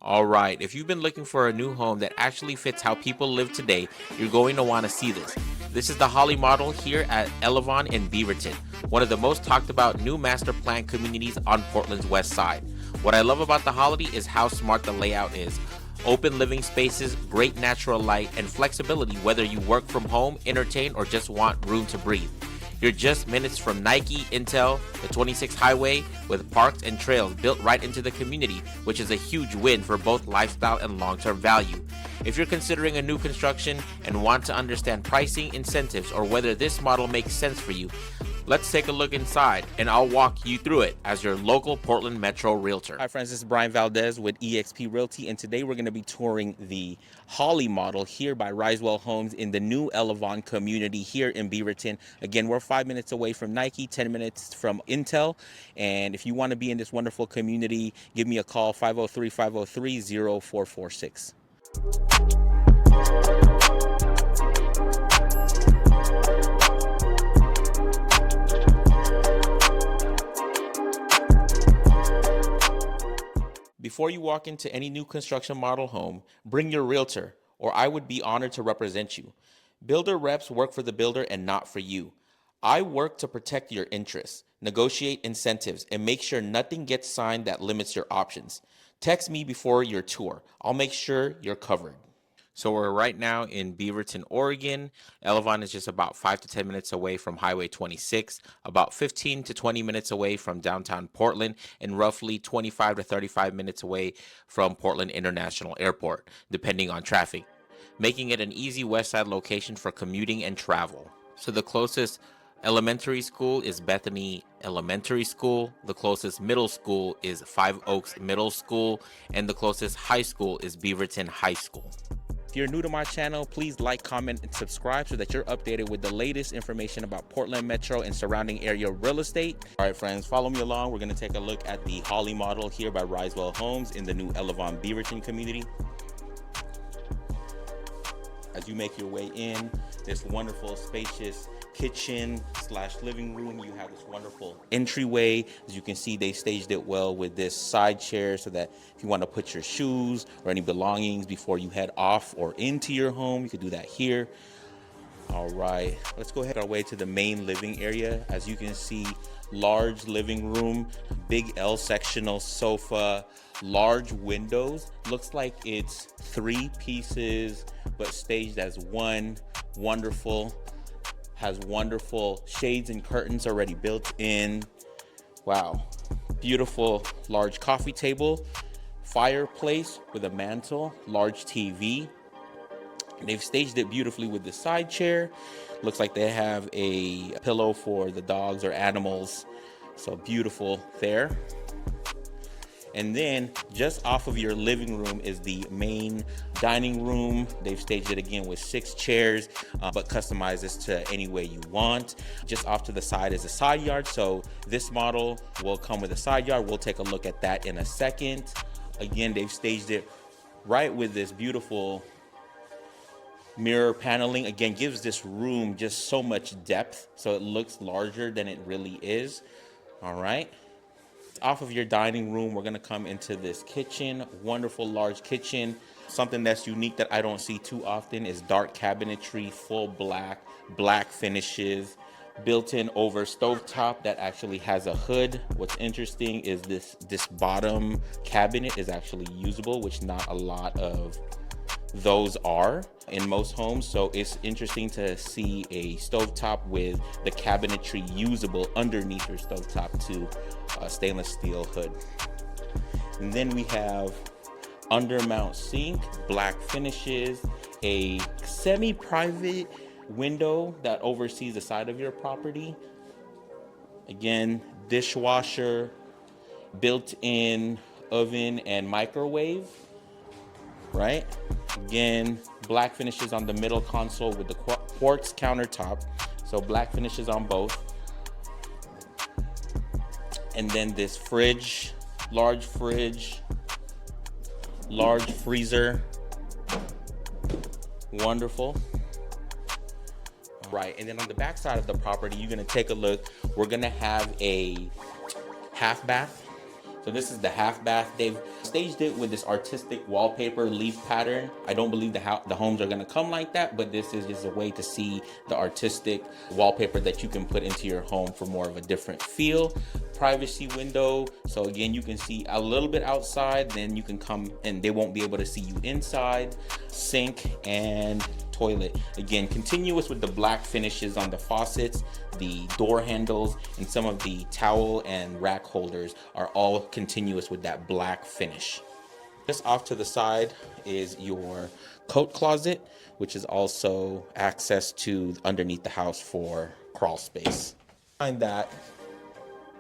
Alright, if you've been looking for a new home that actually fits how people live today, you're going to want to see this. This is the Holly model here at Elevon in Beaverton, one of the most talked about new master plan communities on Portland's west side. What I love about the Holly is how smart the layout is. Open living spaces, great natural light, and flexibility whether you work from home, entertain, or just want room to breathe. You're just minutes from Nike, Intel, the 26 highway, with parks and trails built right into the community, which is a huge win for both lifestyle and long-term value. If you're considering a new construction and want to understand pricing, incentives, or whether this model makes sense for you, let's take a look inside and I'll walk you through it as your local Portland Metro Realtor. Hi friends, this is Brian Valdez with eXp Realty, and today we're going to be touring the Holly model here by Risewell Homes in the new Elevon community here in Beaverton. Again, we're 5 minutes away from Nike, 10 minutes from Intel, and if you want to be in this wonderful community, give me a call, 503-503-0446. Before you walk into any new construction model home, bring your realtor, or I would be honored to represent you. Builder reps work for the builder and not for you. I work to protect your interests, negotiate incentives, and make sure nothing gets signed that limits your options. Text me before your tour. I'll make sure you're covered. So we're right now in Beaverton, Oregon. Elevon is just about 5 to 10 minutes away from Highway 26, about 15 to 20 minutes away from downtown Portland, and roughly 25 to 35 minutes away from Portland International Airport, depending on traffic, making it an easy west side location for commuting and travel. So the closest elementary school is Bethany Elementary School, the closest middle school is Five Oaks Middle School, and the closest high school is Beaverton High School. If you're new to my channel, please like, comment, and subscribe so that you're updated with the latest information about Portland Metro and surrounding area real estate. All right, friends, follow me along. We're going to take a look at the Holly model here by Risewell Homes in the new Elevon Beaverton community. As you make your way in, this wonderful, spacious kitchen / living room, you have this wonderful entryway. As you can see, they staged it well with this side chair so that if you want to put your shoes or any belongings before you head off or into your home, you could do that here. All right, let's go ahead our way to the main living area. As you can see, large living room, big L sectional sofa, large windows. Looks like it's 3 pieces but staged as one. Wonderful. Has wonderful shades and curtains already built in. Wow. Beautiful large coffee table, fireplace with a mantle, large TV. They've staged it beautifully with the side chair. Looks like they have a pillow for the dogs or animals. So beautiful there. And then just off of your living room is the main dining room. They've staged it again with 6 chairs, but customize this to any way you want. Just off to the side is a side yard. So this model will come with a side yard. We'll take a look at that in a second. Again, they've staged it right with this beautiful mirror paneling. Again, gives this room just so much depth, so it looks larger than it really is. All right. Off of your dining room, we're going to come into this kitchen. Wonderful large kitchen. Something that's unique that I don't see too often is dark cabinetry, full black finishes, built-in over stovetop that actually has a hood. What's interesting is this bottom cabinet is actually usable, which not a lot of those are in most homes. So it's interesting to see a stovetop with the cabinetry usable underneath your stovetop to a stainless steel hood. And then we have undermount sink, black finishes, a semi-private window that oversees the side of your property. Again, dishwasher, built-in oven and microwave, right? Again, black finishes on the middle console with the quartz countertop. So black finishes on both. And then this fridge, large freezer. Wonderful. Right, and then on the back side of the property, you're gonna take a look. We're gonna have a half bath. So this is the half bath. They've staged it with this artistic wallpaper leaf pattern. I don't believe the homes are gonna come like that, but this is just a way to see the artistic wallpaper that you can put into your home for more of a different feel. Privacy window, so again, you can see a little bit outside, then you can come and they won't be able to see you inside. Sink and toilet, again, continuous with the black finishes on the faucets, the door handles, and some of the towel and rack holders are all continuous with that black finish. Just off to the side is your coat closet, which is also access to underneath the house for crawl space. Behind that,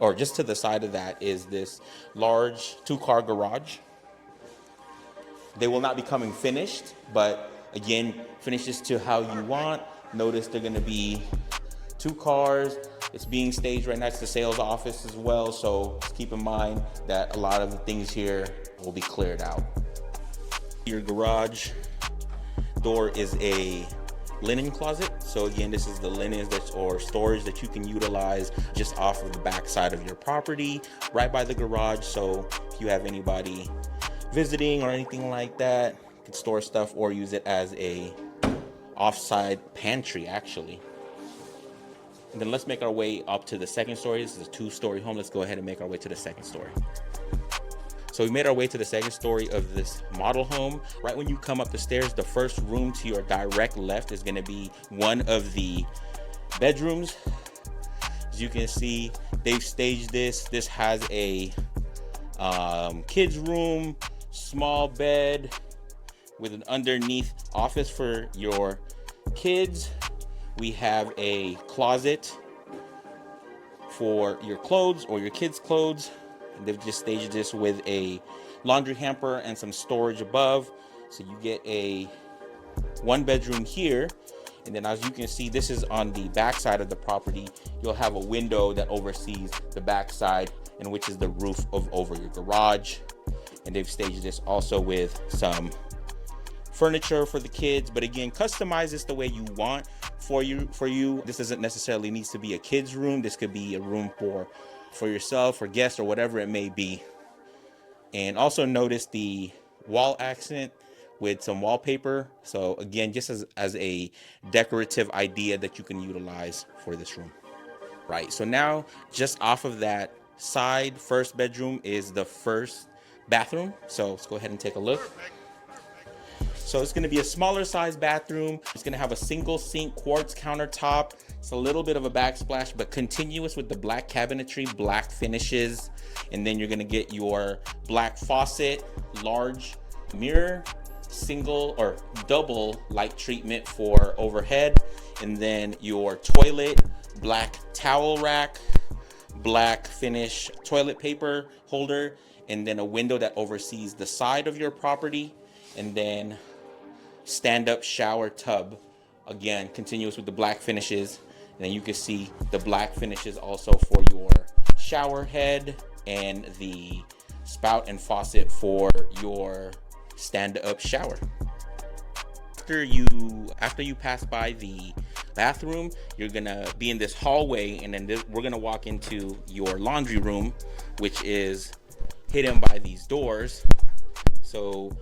or just to the side of that, is this large 2-car garage. They will not be coming finished, but again, finish this to how you want. Notice they're gonna be 2 cars. It's being staged right next to the sales office as well, so just keep in mind that a lot of the things here will be cleared out. Your garage door is a linen closet. So again, this is the linens or storage that you can utilize just off of the back side of your property, right by the garage. So if you have anybody visiting or anything like that, you can store stuff or use it as a offside pantry actually. And then let's make our way up to the second story. This is a 2-story home. Let's go ahead and make our way to the second story. So we made our way to the second story of this model home. Right when you come up the stairs, the first room to your direct left is going to be one of the bedrooms. As you can see, they've staged this. This has a kids room, small bed with an underneath office for your kids. We have a closet for your clothes or your kids' clothes. They've just staged this with a laundry hamper and some storage above. So you get a 1-bedroom here. And then as you can see, this is on the back side of the property. You'll have a window that oversees the back side, and which is the roof over your garage. And they've staged this also with some furniture for the kids, but again, customize this the way you want for you. This doesn't necessarily need to be a kid's room. This could be a room for yourself or guests or whatever it may be. And also notice the wall accent with some wallpaper. So again, just as a decorative idea that you can utilize for this room. Right, so now just off of that side first bedroom is the first bathroom. So let's go ahead and take a look. So it's going to be a smaller size bathroom. It's going to have a single sink, quartz countertop. It's a little bit of a backsplash, but continuous with the black cabinetry, black finishes. And then you're going to get your black faucet, large mirror, single or double light treatment for overhead. And then your toilet, black towel rack, black finish toilet paper holder, and then a window that oversees the side of your property. And then stand-up shower tub, again continuous with the black finishes. And then you can see the black finishes also for your shower head and the spout and faucet for your stand-up shower. After you pass by the bathroom, you're gonna be in this hallway, and then we're gonna walk into your laundry room, which is hidden by these doors. So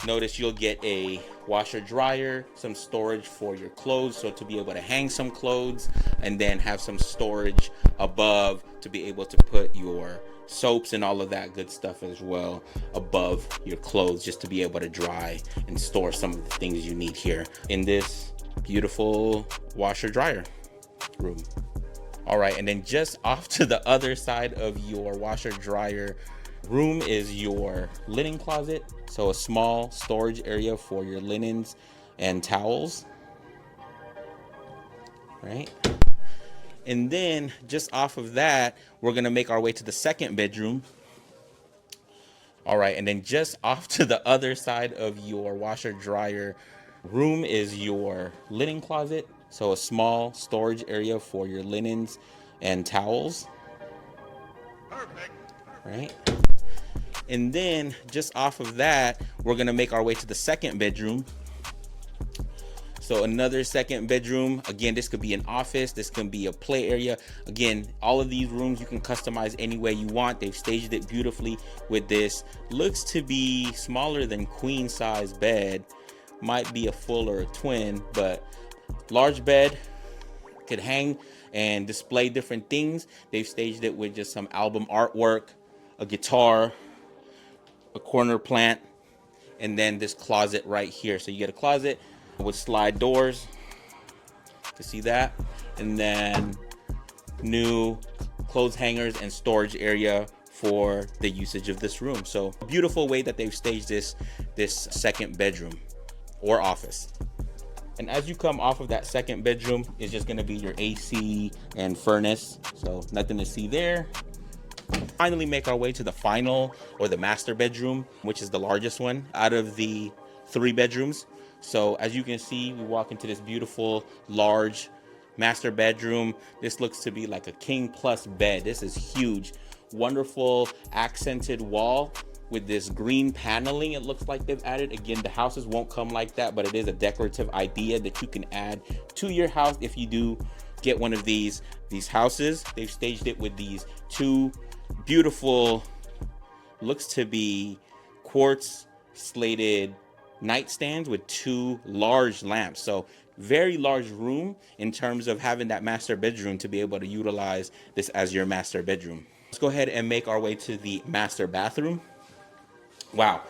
notice you'll get a washer dryer, some storage for your clothes, so to be able to hang some clothes, and then have some storage above to be able to put your soaps and all of that good stuff as well above your clothes, just to be able to dry and store some of the things you need here in this beautiful washer dryer room. All right, and then just off to the other side of your washer dryer room is your linen closet. So a small storage area for your linens and towels, right? And then just off of that, we're gonna make our way to the second bedroom. All right, and then just off to the other side of your washer dryer room is your linen closet. So a small storage area for your linens and towels. Perfect. Right? And then just off of that, we're gonna make our way to the second bedroom. So another second bedroom. Again, this could be an office, this can be a play area. Again, all of these rooms you can customize any way you want. They've staged it beautifully with this. Looks to be smaller than queen size bed. Might be a full or a twin, but large bed, could hang and display different things. They've staged it with just some album artwork, a guitar, a corner plant, and then this closet right here. So you get a closet with slide doors to see that, and then new clothes hangers and storage area for the usage of this room. So a beautiful way that they've staged this second bedroom or office. And as you come off of that second bedroom, it's just gonna be your AC and furnace. So nothing to see there. Finally make our way to the final, or the master bedroom, which is the largest one out of the 3 bedrooms. So as you can see, we walk into this beautiful, large master bedroom. This looks to be like a king plus bed. This is huge. Wonderful accented wall with this green paneling it looks like they've added. Again, the houses won't come like that, but it is a decorative idea that you can add to your house if you do get one of these houses. They've staged it with these 2 beautiful, looks to be quartz slated nightstands with 2 large lamps. So very large room in terms of having that master bedroom to be able to utilize this as your master bedroom. Let's go ahead and make our way to the master bathroom. Wow.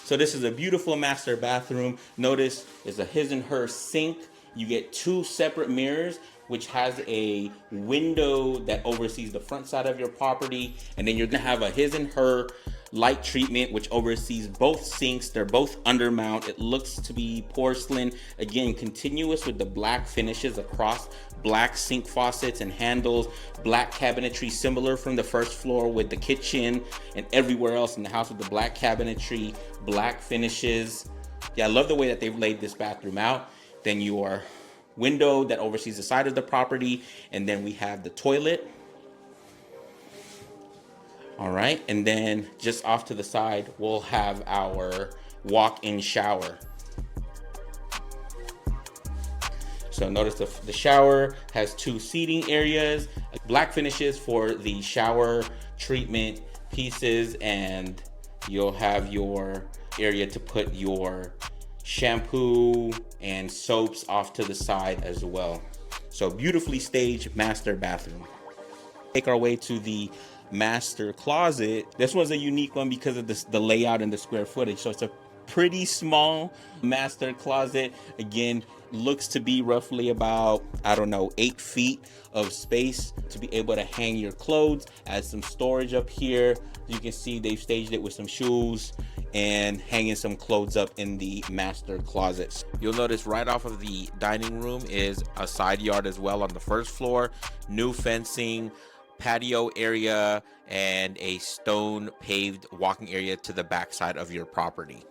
So this is a beautiful master bathroom. Notice there's a his and her sink. You get 2 separate mirrors, which has a window that oversees the front side of your property. And then you're gonna have a his and her light treatment, which oversees both sinks. They're both undermount. It looks to be porcelain. Again, continuous with the black finishes across, black sink faucets and handles, black cabinetry similar from the first floor with the kitchen and everywhere else in the house with the black cabinetry, black finishes. Yeah, I love the way that they've laid this bathroom out. Then your window that oversees the side of the property, and then we have the toilet. All right, and then just off to the side we'll have our walk-in shower. So notice the shower has 2 seating areas, black finishes for the shower treatment pieces, and you'll have your area to put your shampoo and soaps off to the side as well. So beautifully staged master bathroom. Make our way to the master closet. This one's a unique one because of the layout and the square footage. So it's a pretty small master closet. Again, looks to be roughly about, I don't know, 8 feet of space to be able to hang your clothes. Add some storage up here. You can see they've staged it with some shoes and hanging some clothes up in the master closets. You'll notice right off of the dining room is a side yard as well on the first floor. New fencing, patio area, and a stone paved walking area to the backside of your property.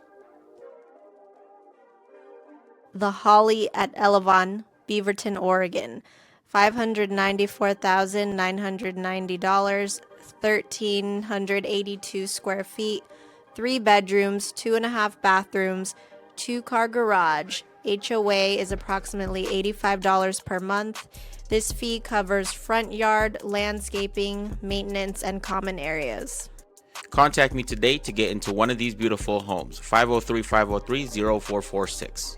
The Holly at Elevon, Beaverton, Oregon. $594,990, 1,382 square feet, 3 bedrooms, 2.5 bathrooms, 2-car garage. HOA is approximately $85 per month. This fee covers front yard, landscaping, maintenance, and common areas. Contact me today to get into one of these beautiful homes. 503-503-0446.